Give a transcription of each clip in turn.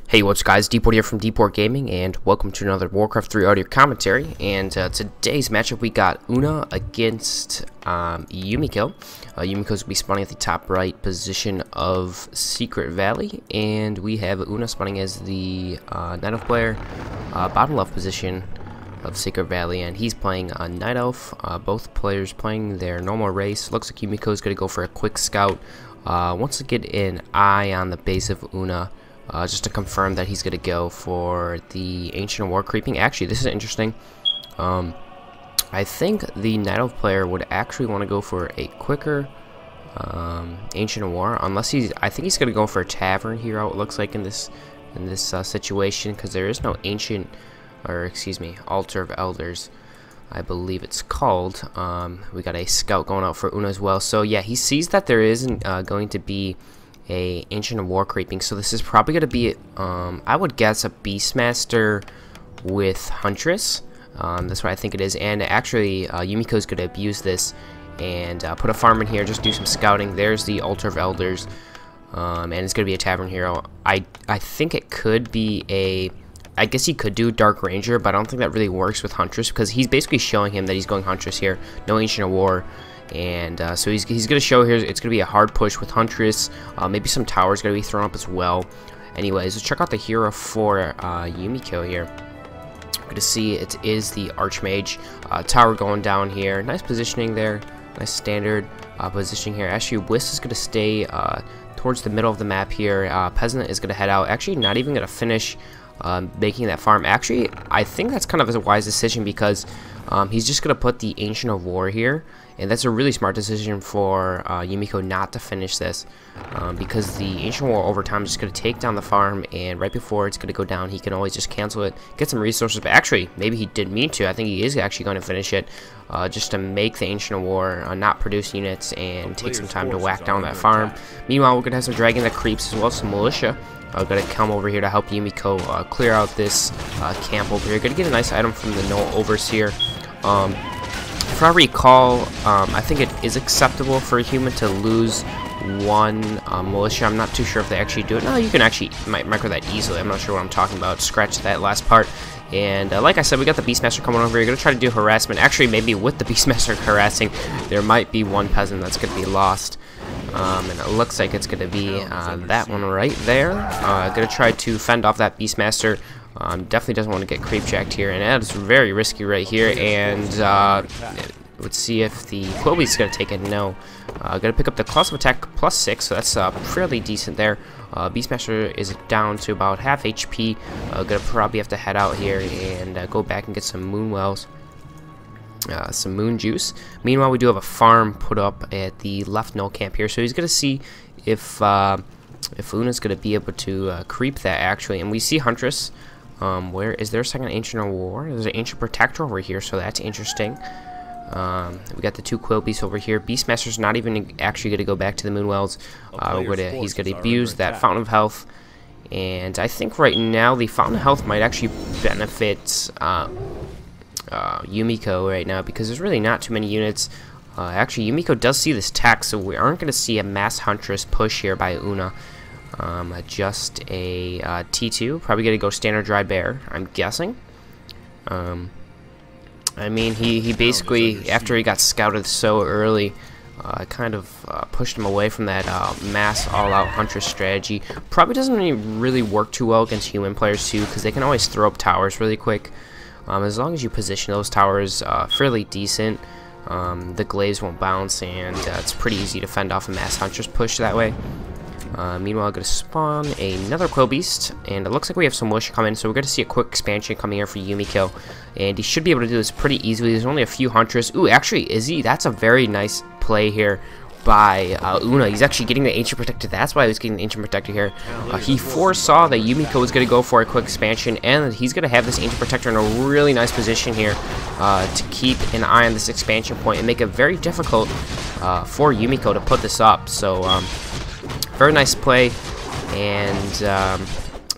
Hey, what's up guys, DPort here from DPortGaming, and welcome to another WarCraft 3 audio commentary. And today's matchup, we got Una against Yumiko. Yumiko's going to be spawning at the top right position of Secret Valley, and we have Una spawning as the Night Elf player, bottom left position of Secret Valley, and he's playing Night Elf. Both players playing their normal race. Looks like Yumiko's going to go for a quick scout. Wants to get an eye on the base of Una. Just to confirm that he's going to go for the Ancient War creeping. Actually, this is interesting. I think the Night Elf player would actually want to go for a quicker Ancient War, unless I think he's going to go for a Tavern here. It looks like in this situation, because there is no Altar of Elders, I believe it's called. We got a scout going out for Una as well. So yeah, he sees that there isn't going to be a Ancient War creeping, so this is probably going to be I would guess a Beastmaster with Huntress. That's what I think it is. And actually Yumiko's going to abuse this and put a farm in here, just do some scouting. There's the Altar of Elders, and it's going to be a Tavern Hero. I think it could be I guess he could do Dark Ranger, but I don't think that really works with Huntress, because he's basically showing him that he's going Huntress here, no Ancient War. And so he's going to show here it's going to be a hard push with Huntress. Maybe some towers going to be thrown up as well. Anyways, let's check out the hero for Yumiko here. We're going to see it is the Archmage. Tower going down here. Nice positioning there. Nice standard positioning here. Actually, Wisp is going to stay towards the middle of the map here. Peasant is going to head out. Actually, not even going to finish making that farm. Actually, I think that's kind of a wise decision, because he's just going to put the Ancient of War here, and that's a really smart decision for Yumiko not to finish this, because the Ancient War over time is just going to take down the farm, and right before it's going to go down, he can always just cancel it, get some resources. But actually, maybe he didn't mean to. I think he is actually going to finish it, just to make the Ancient War not produce units and take some time to whack down that farm. Meanwhile, we're going to have some Dragon that creeps, as well as some Militia. Gonna come over here to help Yumiko clear out this camp over here. Gonna get a nice item from the No Overseer. If I recall, I think it is acceptable for a human to lose one militia. I'm not too sure if they actually do it. No, you can actually micro that easily. I'm not sure what I'm talking about. Scratch that last part. And like I said, we got the Beastmaster coming over here. Gonna try to do harassment. Actually, maybe with the Beastmaster harassing, there might be one peasant that's gonna be lost. And it looks like it's going to be that one right there. Going to try to fend off that Beastmaster. Definitely doesn't want to get creep checked here, and that is very risky right here. And let's see if the Quillbeast is going to take it. No. Going to pick up the Claws of Attack +6, so that's fairly decent there. Beastmaster is down to about half HP. Going to probably have to head out here and go back and get some Moonwells. Some moon juice. Meanwhile, we do have a farm put up at the left null camp here, so he's gonna see if Una's gonna be able to creep that actually. And we see Huntress. Where is there a second Ancient War? There's an Ancient Protector over here, so that's interesting. We got the two Quillbeasts over here. Beastmaster's not even actually gonna go back to the Moonwells. He's gonna abuse that Fountain of Health, and I think right now the Fountain of Health might actually benefit Yumiko right now, because there's really not too many units. Actually, Yumiko does see this tech, so we aren't going to see a mass Huntress push here by Una. Just a T2, probably going to go standard dry bear, I'm guessing. I mean, he basically, after he got scouted so early, kind of pushed him away from that mass all-out Huntress strategy. Probably doesn't really work too well against human players too, because they can always throw up towers really quick. As long as you position those towers fairly decent, the glaives won't bounce, and it's pretty easy to fend off a mass Huntress push that way. Meanwhile, I'm going to spawn another Quillbeast, and it looks like we have some Wish coming, so we're going to see a quick expansion coming here for Yumiko, and he should be able to do this pretty easily. There's only a few Huntress. Ooh, actually, that's a very nice play here by Una. He's actually getting the Ancient Protector. That's why he was getting the Ancient Protector here. He foresaw that Yumiko was going to go for a quick expansion, and he's going to have this Ancient Protector in a really nice position here to keep an eye on this expansion point and make it very difficult for Yumiko to put this up. So very nice play, and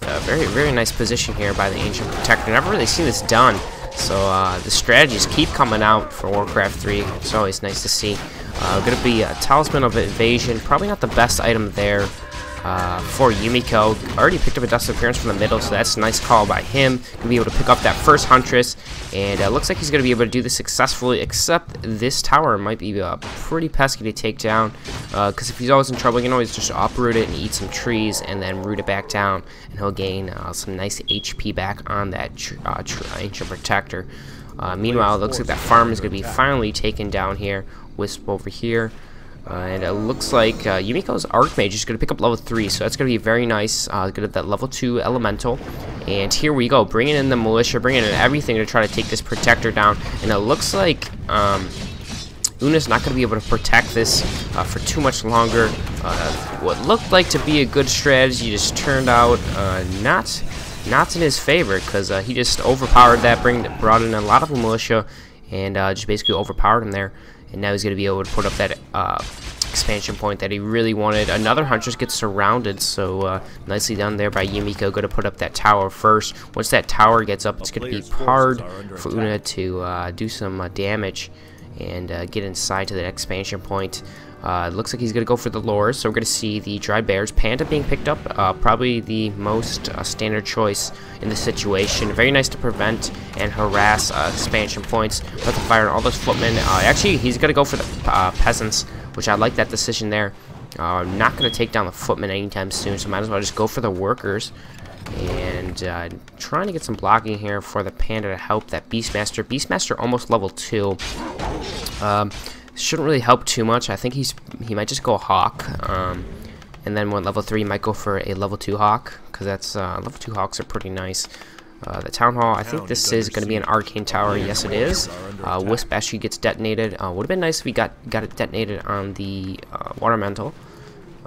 very nice position here by the Ancient Protector. Never really seen this done. So the strategies keep coming out for WarCraft 3. It's always nice to see. Going to be a Talisman of Evasion. Probably not the best item there. for Yumiko. Already picked up a Dust Appearance from the middle, so that's a nice call by him. Gonna be able to pick up that first Huntress, and looks like he's gonna be able to do this successfully, except this tower might be pretty pesky to take down, because if he's always in trouble, he can always just uproot it and eat some trees, and then root it back down, and he'll gain some nice HP back on that Ancient Protector. Meanwhile, it looks like that farm is gonna be finally taken down here. Wisp over here. And it looks like Yumiko's Archmage is going to pick up level 3, so that's going to be very nice. Good at that level 2 Elemental. And here we go, bringing in the Militia, bringing in everything to try to take this Protector down. And it looks like Una's not going to be able to protect this for too much longer. What looked like to be a good strategy just turned out not in his favor, because he just overpowered that, brought in a lot of Militia, and just basically overpowered him there. And now he's going to be able to put up that expansion point that he really wanted. Another Huntress gets surrounded, so nicely done there by Yumiko. Going to put up that tower first. Once that tower gets up, it's going to be hard for Una to do some damage and get inside to that expansion point. It looks like he's going to go for the lures, so we're going to see the Dried Bears. Panda being picked up, probably the most standard choice in this situation. Very nice to prevent and harass expansion points. Let the fire on all those footmen. Actually, he's going to go for the peasants, which I like that decision there. Not going to take down the footmen anytime soon, so might as well just go for the workers. And trying to get some blocking here for the Panda to help that Beastmaster. Beastmaster almost level 2. Shouldn't really help too much. I think he might just go Hawk, and then when level 3 he might go for a level 2 Hawk, because that's level 2 Hawks are pretty nice. The Town Hall, I think this is going to be an Arcane Tower. Yes, it is. Wisp actually gets detonated. Would have been nice if we got it detonated on the Water Mantle.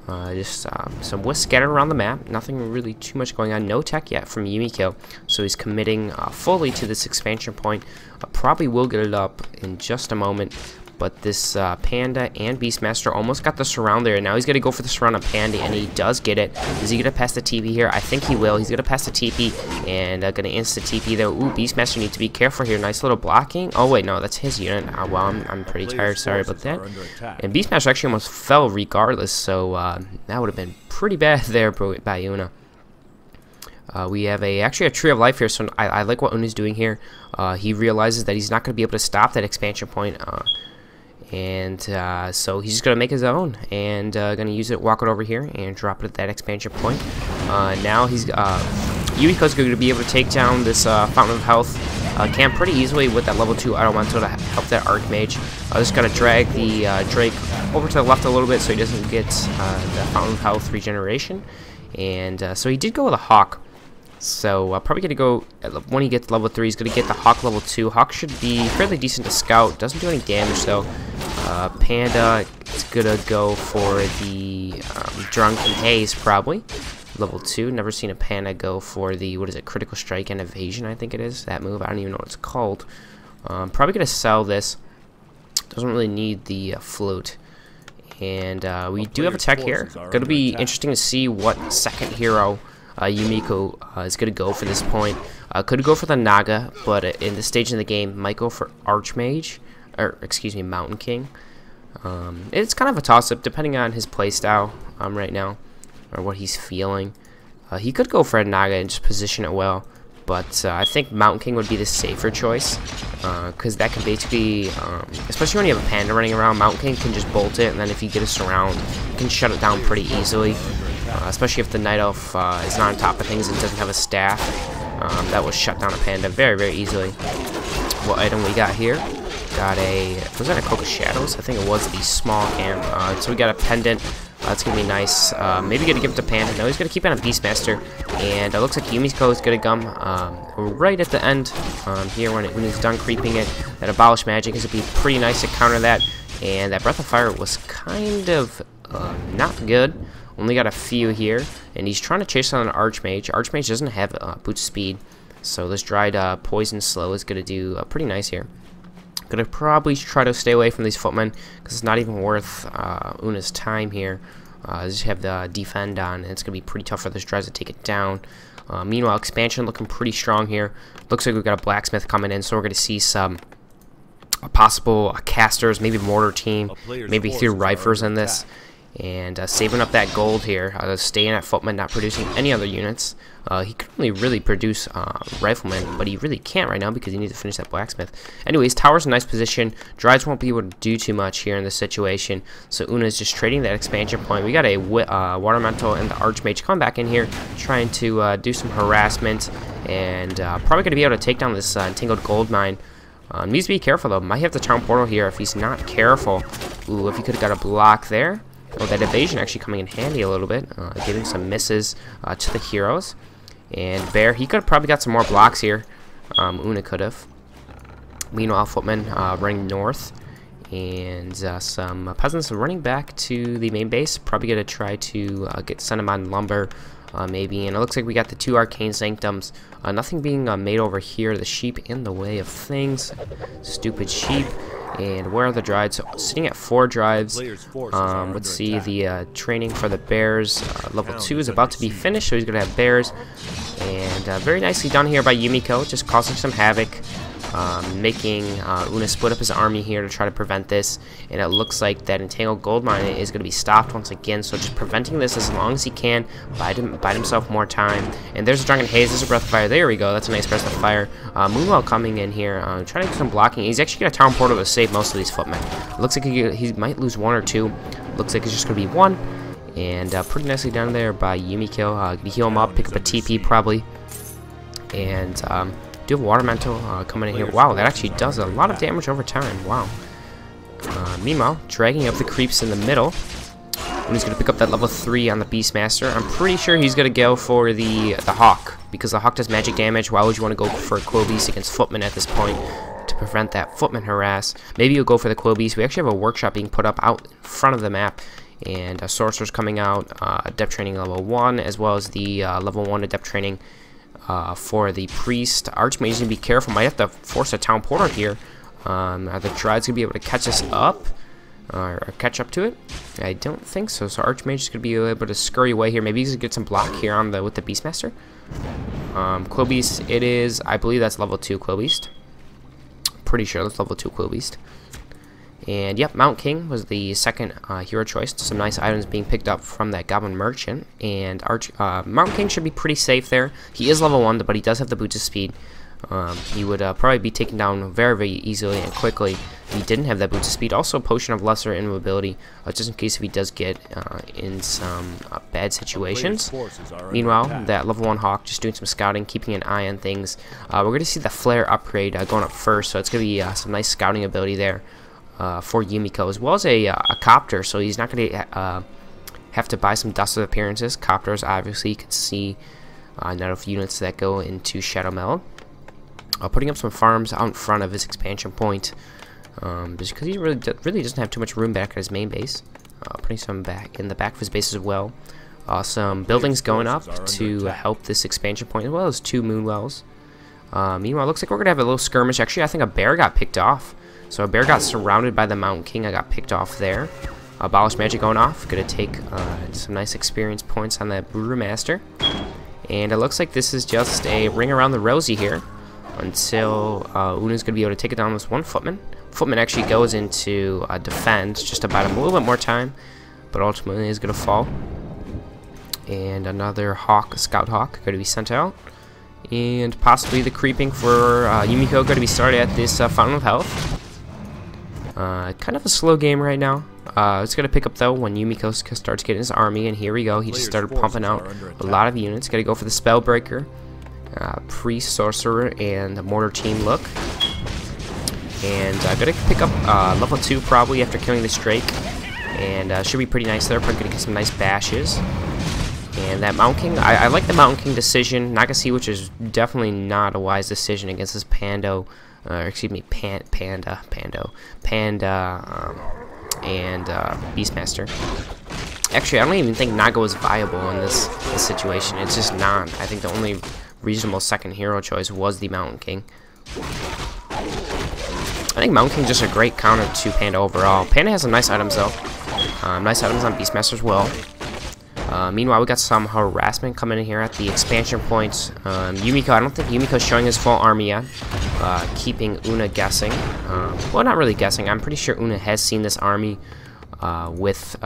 Just some Wisp scattered around the map. Nothing really too much going on. No tech yet from Yumiko, so he's committing fully to this expansion point. Probably will get it up in just a moment. But this Panda and Beastmaster almost got the surround there. Now he's going to go for the surround on Panda, and he does get it. Is he going to pass the TP here? I think he will. He's going to pass the TP, and going to insta-TP there. Ooh, Beastmaster needs to be careful here. Nice little blocking. Oh, wait, no, that's his unit. Well, I'm pretty tired. Sorry about that. And Beastmaster actually almost fell regardless, so that would have been pretty bad there by Una. We have actually a Tree of Life here, so I like what Una's doing here. He realizes that he's not going to be able to stop that expansion point. And so he's just going to make his own, and going to use it, walk it over here, and drop it at that expansion point. Now Yumiko's going to be able to take down this Fountain of Health camp pretty easily with that level 2 Elemental to help that Archmage. Just got to drag the Drake over to the left a little bit so he doesn't get the Fountain of Health regeneration. And so he did go with a Hawk. So probably going to go, when he gets level 3, he's going to get the Hawk level 2. Hawk should be fairly decent to scout. Doesn't do any damage though. Panda is going to go for the Drunken Haze probably. Level 2. Never seen a Panda go for the, what is it, Critical Strike and Evasion, I think it is. That move, I don't even know what it's called. Probably going to sell this. Doesn't really need the Flute. And we do have a tech here. Going to be interesting to see what second hero Yumiko is going to go for this point. Could go for the Naga, but in this stage in the game, might go for Archmage, or excuse me, Mountain King. It's kind of a toss-up depending on his playstyle right now, or what he's feeling. He could go for a Naga and just position it well, but I think Mountain King would be the safer choice, because that can basically, especially when you have a Panda running around, Mountain King can just bolt it, and then if you get a surround, you can shut it down pretty easily. Especially if the Night Elf is not on top of things and doesn't have a staff. That will shut down a Panda very, very easily. What item we got here? Got a, was that a Cloak of Shadows? I think it was the small camp. So we got a pendant. That's going to be nice. Maybe going to give it to Panda. No, he's going to keep it on Beastmaster. And it looks like Yumiko is going to come right at the end here when he's done creeping it. That Abolish Magic is going to be pretty nice to counter that. And that Breath of Fire was kind of not good. Only got a few here, and he's trying to chase down an Archmage. Archmage doesn't have boot speed, so this dried Poison Slow is going to do pretty nice here. Going to probably try to stay away from these footmen, because it's not even worth Una's time here. Just have the defend on, and it's going to be pretty tough for this drive to take it down. Meanwhile, expansion looking pretty strong here. Looks like we've got a Blacksmith coming in, so we're going to see some possible casters, maybe Mortar Team, maybe 3 Rifers in this. and saving up that gold here, staying at footman, not producing any other units. He could only really produce riflemen, but he really can't right now because he needs to finish that blacksmith. Anyways, tower's in a nice position. Drides won't be able to do too much here in this situation, so Una is just trading that expansion point. We got a water mental and the archmage coming back in here, trying to do some harassment, and probably going to be able to take down this entangled gold mine. Needs to be careful though. Might have the town portal here if he's not careful. Ooh, if he could have got a block there. Oh, that evasion actually coming in handy a little bit, giving some misses to the heroes. And Bear, he could have probably got some more blocks here. Una could have. Meanwhile, footmen running north, and some peasants running back to the main base. Probably gonna try to send them on lumber, maybe. And it looks like we got the 2 arcane sanctums. Nothing being made over here. The sheep in the way of things. Stupid sheep. And where are the drives? Sitting at 4 drives. Let's see, the training for the bears. Level 2 is about to be finished, so he's going to have bears. And very nicely done here by Yumiko, just causing some havoc. Making Una split up his army here to try to prevent this, and it looks like that entangled gold mine is going to be stopped once again, so just preventing this as long as he can, bide himself more time. And there's a drunken haze, there's a breath of fire, there we go, that's a nice breath of fire. Moonwell coming in here, trying to get some blocking. He's actually got a town portal to save most of these footmen. It looks like he might lose 1 or 2, looks like it's just going to be 1, and pretty nicely done there by Yumiko. Heal him up, pick up a TP probably, and do have water mental coming in here. Wow, that actually does a lot of damage over time. Wow. Meanwhile, dragging up the creeps in the middle. And he's going to pick up that level 3 on the Beastmaster. I'm pretty sure he's going to go for the Hawk, because the Hawk does magic damage. Why would you want to go for a Quill Beast against footmen at this point to prevent that footman harass? Maybe you'll go for the Quill Beast. We actually have a workshop being put up out in front of the map, and a sorcerer's coming out, adept training level 1, as well as the level 1 adept training for the priest. Archmage is going to be careful. Might have to force a town portal here. Are the Drides going to be able to catch us up? Or catch up to it? I don't think so. So Archmage is going to be able to scurry away here. Maybe he's going to get some block here on with the Beastmaster. Quill Beast, it is, I believe that's level 2 Quill Beast. Pretty sure that's level 2 Quill Beast. And yep, Mount King was the second hero choice. Some nice items being picked up from that Goblin Merchant. And Mount King should be pretty safe there. He is level 1, but he does have the boots of speed. He would probably be taken down very, very easily and quickly if he didn't have that boots of speed. Also, Potion of Lesser Immobility, just in case if he does get in some bad situations. Meanwhile, that level 1 Hawk just doing some scouting, keeping an eye on things. We're going to see the Flare upgrade going up first, so it's going to be some nice scouting ability there. For Yumiko, as well as a copter, so he's not going to have to buy some dust of appearances. Copters, obviously, you can see enough units that go into Shadow Meld. Putting up some farms out in front of his expansion point, just because he really doesn't have too much room back at his main base. Putting some back in the back of his base as well. Some buildings going up to help this expansion point, as well as 2 moonwells. Meanwhile, it looks like we're going to have a little skirmish. Actually, I think a bear got picked off. So a bear got surrounded by the Mountain King. I got picked off there. Abolish Magic going off. Gonna take some nice experience points on that Brewmaster. And it looks like this is just a ring around the rosy here until Una's gonna be able to take it down with 1 footman. Footman actually goes into defend just to buy him a little bit more time, but ultimately is gonna fall. And another Hawk, a Scout Hawk, going to be sent out. And possibly the creeping for Yumiko going to be started at this Fountain of Health. Kind of a slow game right now. It's going to pick up though when Yumiko starts getting his army, and here we go. He just started pumping out a lot of units. Got to go for the Spellbreaker, Priest, Sorcerer, and the Mortar Team look. And going to pick up level 2 probably after killing this Drake. And should be pretty nice there. Probably going to get some nice bashes. And that Mountain King, I like the Mountain King decision. Nagasi, which is definitely not a wise decision against this Pando. Excuse me, Panda, and Beastmaster. Actually, I don't even think Naga was viable in this situation. It's just not. I think the only reasonable second hero choice was the Mountain King. I think Mountain King is just a great counter to Panda overall. Panda has some nice items though. Nice items on Beastmaster as well. Meanwhile, we got some harassment coming in here at the expansion points. Yumiko, I don't think Yumiko's showing his full army yet. Keeping Una guessing. Well, not really guessing. I'm pretty sure Una has seen this army with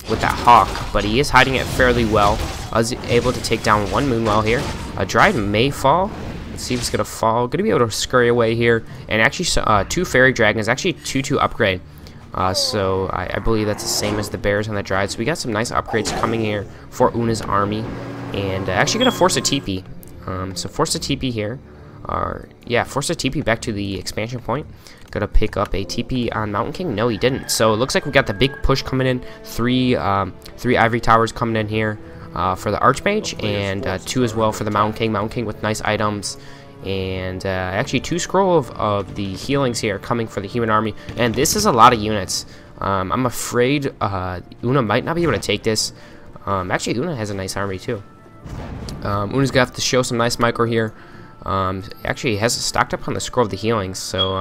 with that hawk, but he is hiding it fairly well. I was able to take down one Moonwell here. A Dryad may fall. Let's see if it's gonna fall. Gonna be able to scurry away here, and actually two Fairy Dragons, actually 2/2 upgrade. So I believe that's the same as the bears on the Dryad. So we got some nice upgrades coming here for Una's army, and actually gonna force a TP. So force a TP here. Yeah, force a TP back to the expansion point. Gonna pick up a TP on Mountain King. No, he didn't. So it looks like we got the big push coming in. Three Ivory Towers coming in here for the Archmage, and 2 as well for the Mountain King. Mountain King with nice items. And actually 2 scroll of the healings here coming for the human army, and this is a lot of units. I'm afraid Una might not be able to take this. Actually, Una has a nice army too. Una's gonna have to show some nice micro here. Actually, he has stocked up on the scroll of the healings, so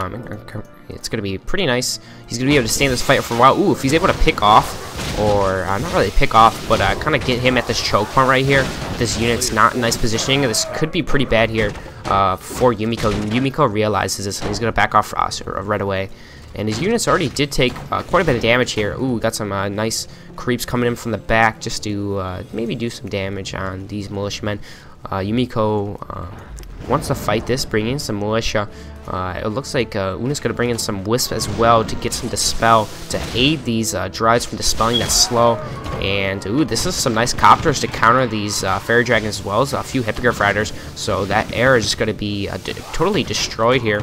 it's gonna be pretty nice. He's gonna be able to stay in this fight for a while. Ooh, if he's able to pick off, or not really pick off, but kind of get him at this choke point right here. This unit's not in nice positioning. This could be pretty bad here for Yumiko. Yumiko realizes this, and he's gonna back off right away. And his units already did take quite a bit of damage here. Ooh, got some nice creeps coming in from the back just to maybe do some damage on these militiamen. Yumiko wants to fight this, bring in some militia. It looks like Una's going to bring in some wisp as well to get some dispel to aid these Dryads from dispelling that slow. And ooh, this is some nice copters to counter these fairy dragons as well as a few hippogriff riders. So that air is just going to be totally destroyed here.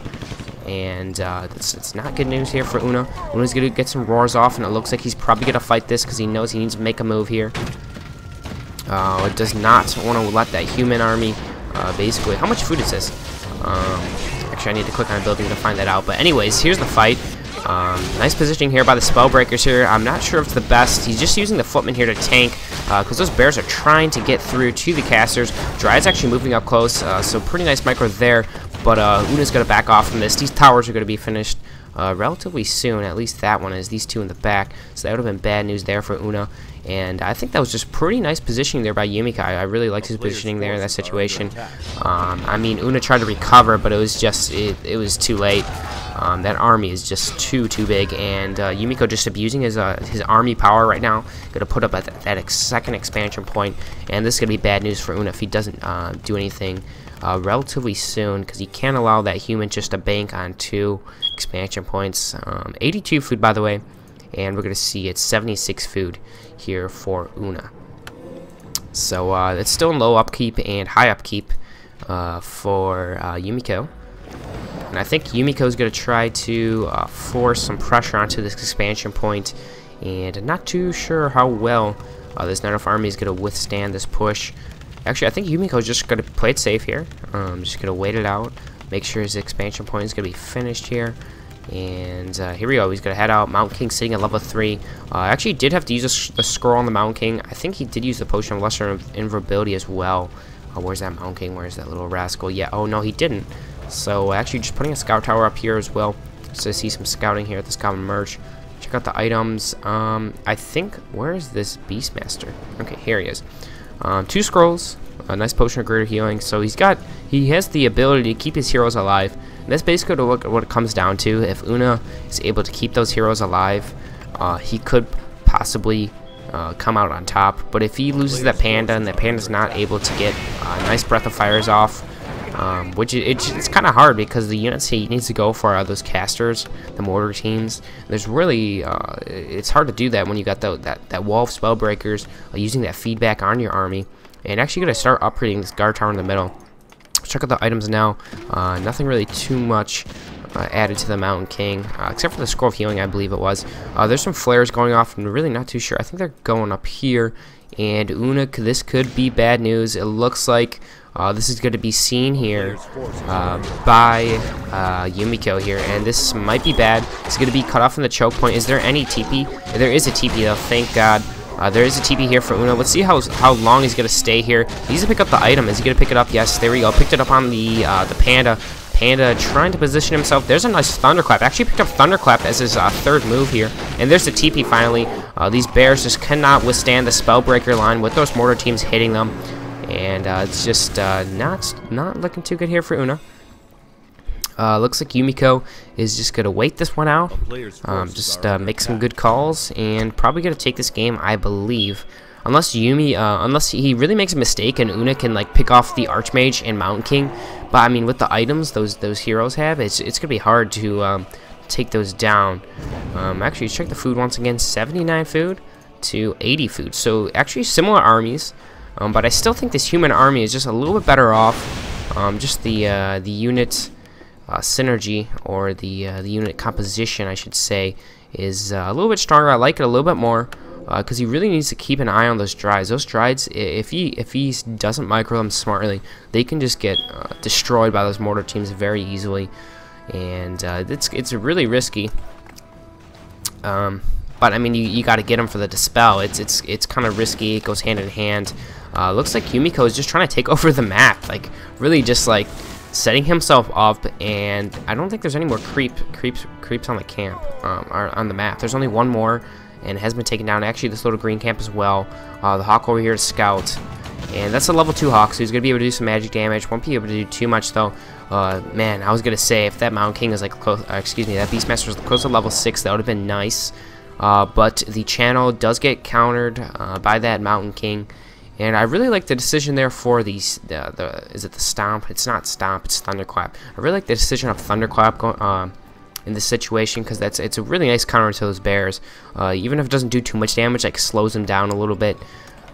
And it's not good news here for Una. Una's going to get some roars off, and it looks like he's probably going to fight this because he knows he needs to make a move here. It does not want to let that human army basically. How much food is this? Actually, I need to click on a building to find that out. But anyways, here's the fight. Nice positioning here by the Spellbreakers here. I'm not sure if it's the best. He's just using the Footman here to tank because those bears are trying to get through to the casters. Dryad's actually moving up close, so pretty nice micro there. But Una's going to back off from this. These towers are going to be finished relatively soon. At least that one is. These two in the back. So that would have been bad news there for Una. And I think that was just pretty nice positioning there by Yumiko. I really liked his positioning there in that situation. I mean, Una tried to recover, but it was just it was too late. That army is just too big, and Yumiko just abusing his army power right now. Gonna put up at that second expansion point, and this is gonna be bad news for Una if he doesn't do anything relatively soon, because he can't allow that human just to bank on 2 expansion points. 82 food, by the way, and we're gonna see it's 76 food here for Una. So it's still in low upkeep and high upkeep for Yumiko. And I think Yumiko is going to try to force some pressure onto this expansion point, and I'm not too sure how well this Night Elf army is going to withstand this push. Actually, I think Yumiko is just going to play it safe here. Just going to wait it out, make sure his expansion point is going to be finished here. And here we go. He's going to head out. Mountain King sitting at level 3. Actually, he did have to use the scroll on the Mountain King. I think he did use the Potion of Lesser Invulnerability as well. Where's that Mountain King? Where's that little rascal? Yeah, oh no, he didn't. So actually just putting a scout tower up here as well, just to see some scouting here at the scout merge. Check out the items. I think, where is this Beastmaster? Okay, here he is. 2 scrolls, a nice potion of greater healing. So he has the ability to keep his heroes alive. And that's basically what it comes down to. If Una is able to keep those heroes alive, he could possibly come out on top. But if he loses that panda and that panda's not able to get nice breath of fires off, which it's kind of hard because the units he needs to go for are those casters, the mortar teams. There's really it's hard to do that when you got that wall of Spellbreakers using that feedback on your army. And actually going to start upgrading this guard tower in the middle. Check out the items now. Nothing really too much added to the Mountain King, except for the Scroll of Healing, I believe it was. There's some flares going off, and really not too sure. I think they're going up here. And Una, this could be bad news. It looks like this is going to be seen here by Yumiko here, and this might be bad. It's going to be cut off from the choke point. Is there any TP? There is a TP though, thank God. There is a TP here for Una. Let's see how long he's going to stay here. He needs to pick up the item. Is he going to pick it up? Yes, there we go. Picked it up on the panda. Panda trying to position himself. There's a nice Thunderclap. Actually picked up Thunderclap as his 3rd move here. And there's the TP finally. These bears just cannot withstand the Spellbreaker line with those mortar teams hitting them. And it's just not looking too good here for Una. Looks like Yumiko is just gonna wait this one out, just make some good calls, and probably gonna take this game, I believe. Unless unless he really makes a mistake and Una can like pick off the Archmage and Mountain King. But I mean, with the items those heroes have, it's gonna be hard to take those down. Actually, check the food once again: 79 food to 80 food. So actually similar armies, but I still think this human army is just a little bit better off. Just the unit synergy, or the unit composition, I should say, is a little bit stronger. I like it a little bit more. Because he really needs to keep an eye on those Drides. Those Drides, if he doesn't micro them smartly, they can just get destroyed by those mortar teams very easily, and it's really risky. But I mean, you got to get them for the dispel. It's kind of risky. It goes hand in hand. Looks like Yumiko is just trying to take over the map, like really just like setting himself up. And I don't think there's any more creeps on the camp, or on the map. There's only one more, and has been taken down. Actually, this little green camp as well. The Hawk over here to scout, and that's a level 2 Hawk, so he's gonna be able to do some magic damage. Won't be able to do too much though. Man, I was gonna say if that Mountain King is like close, excuse me, that Beastmaster was close to level 6, that would have been nice. But the channel does get countered by that Mountain King, and I really like the decision there for these. Is it the Stomp? It's not Stomp. It's Thunderclap. I really like the decision of Thunderclap going in this situation, because it's a really nice counter to those bears. Even if it doesn't do too much damage, like slows them down a little bit,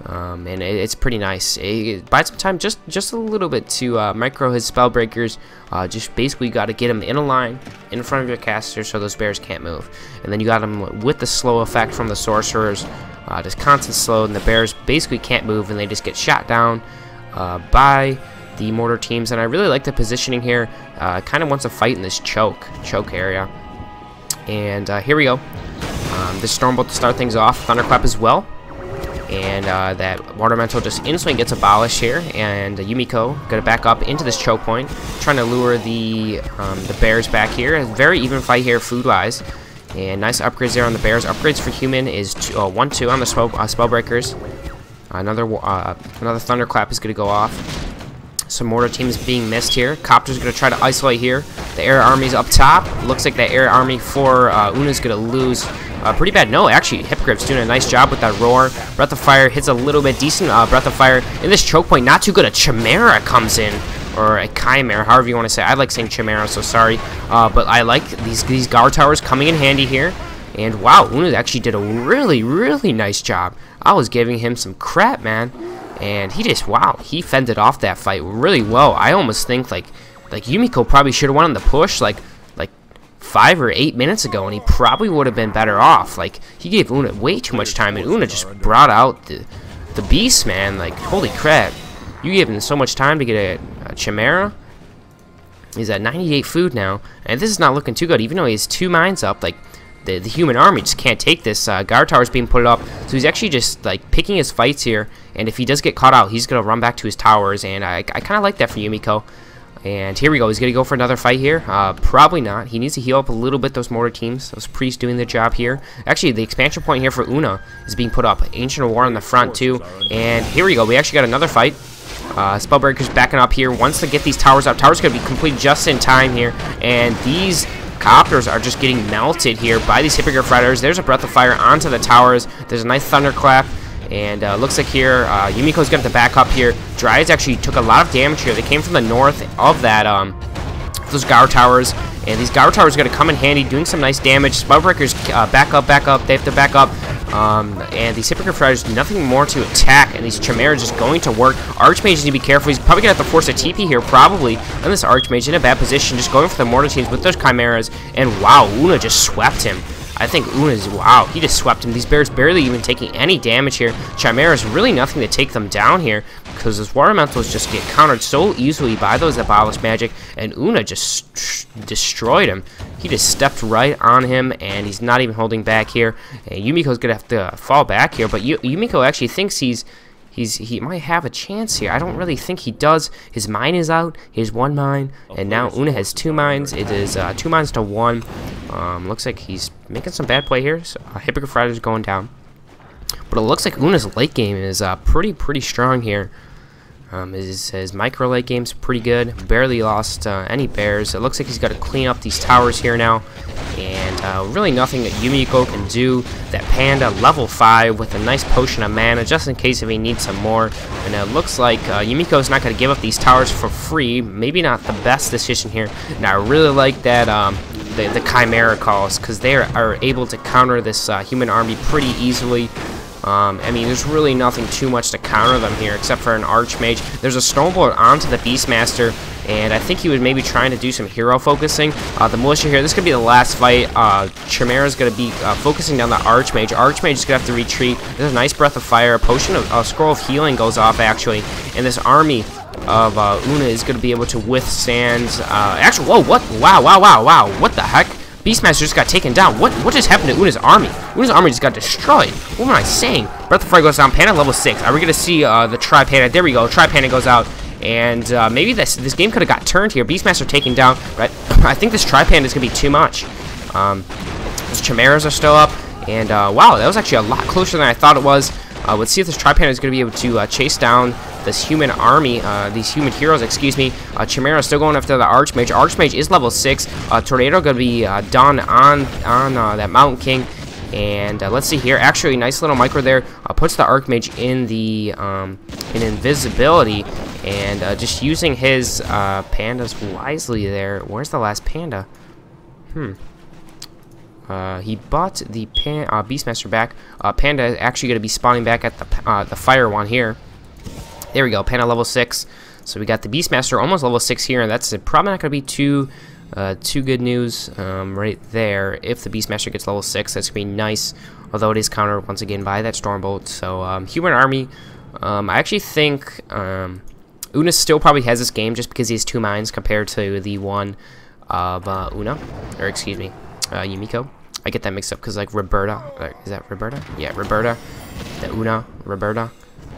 and it's pretty nice. It buys some time, just a little bit, to micro his spell breakers. Just basically got to get him in a line in front of your caster so those bears can't move, and then you got him with the slow effect from the sorcerers, just constant slow, and the bears basically can't move, and they just get shot down by the mortar teams. And I really like the positioning here. Kind of wants to fight in this choke area, and here we go. The Stormbolt to start things off, Thunderclap as well, and that Water Elemental just instantly gets abolished here, and Yumiko gonna back up into this choke point, trying to lure the bears back here. A very even fight here food wise, and nice upgrades there on the bears. Upgrades for human is 1-2 on the spell breakers. Another Thunderclap is gonna go off. Some mortar teams being missed here. Copter's going to try to isolate here. The air army's up top. Looks like the air army for Una's going to lose pretty bad. No, actually, Hippogriff's doing a nice job with that roar. Breath of Fire hits a little bit decent. Breath of Fire in this choke point, not too good. A Chimera comes in, or a Chimera, however you want to say. I like saying Chimera, so sorry. But I like these guard towers coming in handy here. And wow, Una actually did a really, really nice job. I was giving him some crap, man. And he just, wow, he fended off that fight really well. I almost think like Yumiko probably should have won on the push like 5 or 8 minutes ago, and he probably would have been better off. Like, he gave Una way too much time, and Una just brought out the beast, man. Like, holy crap, you gave him so much time to get a Chimera. He's at 98 food now, and this is not looking too good. Even though he has 2 mines up, like, the human army just can't take this. Guard tower's being put up, so he's actually just like picking his fights here, and if he does get caught out, he's gonna run back to his towers, and I kind of like that for Yumiko. And here we go, he's gonna go for another fight here. Probably not. He needs to heal up a little bit, those mortar teams, those priests doing their job here. Actually, the expansion point here for Una is being put up. Ancient War on the front too, and here we go, we actually got another fight. Spellbreaker's backing up here, wants to get these towers up. Towers gonna be complete just in time here, and these Copters are just getting melted here by these Hippogriff Riders. There's a Breath of Fire onto the towers. There's a nice Thunderclap, and looks like here Yumiko's going to back up here. Dryas actually took a lot of damage here. They came from the north of that those Guard Towers, and these Guard Towers are going to come in handy, doing some nice damage. Spellbreakers back up. They have to back up. And these Hippogriff Riders, nothing more to attack, and these Chimeras just going to work. Archmage needs to be careful. He's probably going to have to force a TP here, probably. And this Archmage in a bad position, just going for the mortar teams with those Chimeras. And wow, Una just swept him. I think Una's, wow, he just swept him. These bears barely even taking any damage here. Chimera's really nothing to take them down here, because those water elementals just get countered so easily by those abolished magic, and Una just destroyed him. He just stepped right on him, and he's not even holding back here. And Yumiko's gonna have to fall back here, but Yumiko actually thinks he might have a chance here. I don't really think he does. His mine is out. He has 1 mine, and now Una has 2 mines. It is 2 mines to 1. Looks like he's making some bad play here. So, Hippogriff Rider's going down. But it looks like Una's late game is pretty strong here. His micro late game's pretty good. Barely lost any bears. It looks like he's got to clean up these towers here now. And really nothing that Yumiko can do. That Panda level 5 with a nice potion of mana just in case if he needs some more. And it looks like Yumiko's not going to give up these towers for free. Maybe not the best decision here. And I really like that the Chimera calls, because they are able to counter this human army pretty easily. I mean, there's really nothing too much to counter them here except for an Archmage. There's a Stormbolt onto the Beastmaster, and I think he was maybe trying to do some hero focusing. The Militia here, this could be the last fight. Chimera's going to be focusing down the Archmage. Archmage is going to have to retreat. There's a nice Breath of Fire. A Scroll of Healing goes off, actually. And this army of Una is going to be able to withstand... actually, whoa, what? Wow. What the heck? Beastmaster just got taken down. What just happened to Una's army? Una's army just got destroyed. What am I saying? Breath of Fire goes down. Panda level 6. Are we going to see the Tri-Panda? There we go. Tri-Panda goes out. And maybe this game could have got turned here. Beastmaster taken down. But I think this Tri-Panda is going to be too much. Those Chimeras are still up. And wow, that was actually a lot closer than I thought it was. Let's see if this Tri-Panda is going to be able to chase down this human army, these human heroes, excuse me. Chimera still going after the Archmage. Archmage is level 6. Tornado going to be done on that Mountain King. And let's see here. Actually, nice little micro there. Puts the Archmage in the in invisibility, and just using his pandas wisely there. Where's the last panda? He bought the Beastmaster back. Panda is actually going to be spawning back at the fire one here. There we go, Panda level 6. So we got the Beastmaster almost level 6 here, and that's probably not going to be too good news right there. If the Beastmaster gets level 6, that's going to be nice. Although it is countered once again by that Stormbolt. So human army, I actually think Una still probably has this game just because he has 2 mines compared to the one of Una, or excuse me, Yumiko. I get that mixed up because like Roberta, is that Roberta? Yeah, Roberta. The Una, Roberta.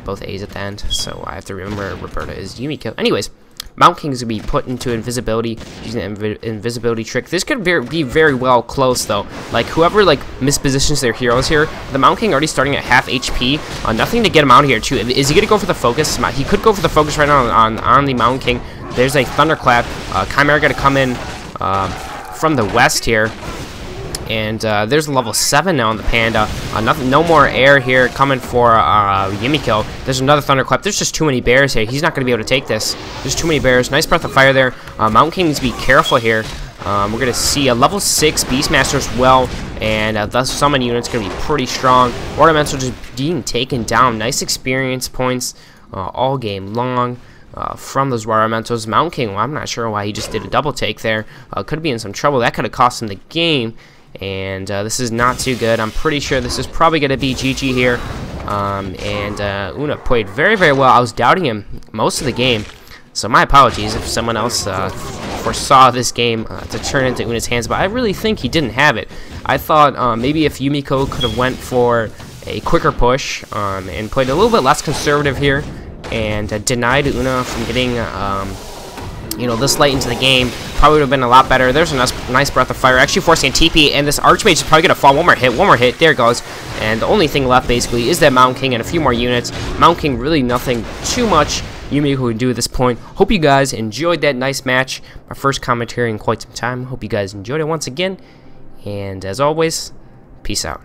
Both A's at the end, so I have to remember Roberta is Yumiko. Anyways, Mountain King is going to be put into invisibility using the invisibility trick. This could be very well close, though. Like, whoever, like, mispositions their heroes here, the Mountain King already starting at half HP. Nothing to get him out of here, too. Is he going to go for the focus? He could go for the focus right now on the Mountain King. There's a Thunderclap. Chimera going to come in from the west here. And there's a level 7 now on the Panda. No more air here coming for Yumiko. There's another Thunderclap. There's just too many bears here. He's not going to be able to take this. There's too many bears. Nice Breath of Fire there. Mountain King needs to be careful here. We're going to see a level 6 Beastmaster as well. And the summon unit's going to be pretty strong. Ornamental just being taken down. Nice experience points all game long. From those War Elementals. Mountain King, well, I'm not sure why he just did a double take there. Could be in some trouble. That could have cost him the game. And this is not too good. I'm pretty sure this is probably going to be GG here. Una played very, very well. I was doubting him most of the game. So my apologies if someone else foresaw this game to turn into Una's hands. But I really think he didn't have it. I thought maybe if Yumiko could have went for a quicker push and played a little bit less conservative here. And denied Una from getting... you know, this late into the game, probably would have been a lot better. There's a nice Breath of Fire, actually forcing a TP, and this Archmage is probably going to fall. One more hit, there it goes. And the only thing left, basically, is that Mountain King and a few more units. Mountain King, really nothing too much Yumiko can do at this point. Hope you guys enjoyed that nice match. My first commentary in quite some time. Hope you guys enjoyed it once again. And as always, peace out.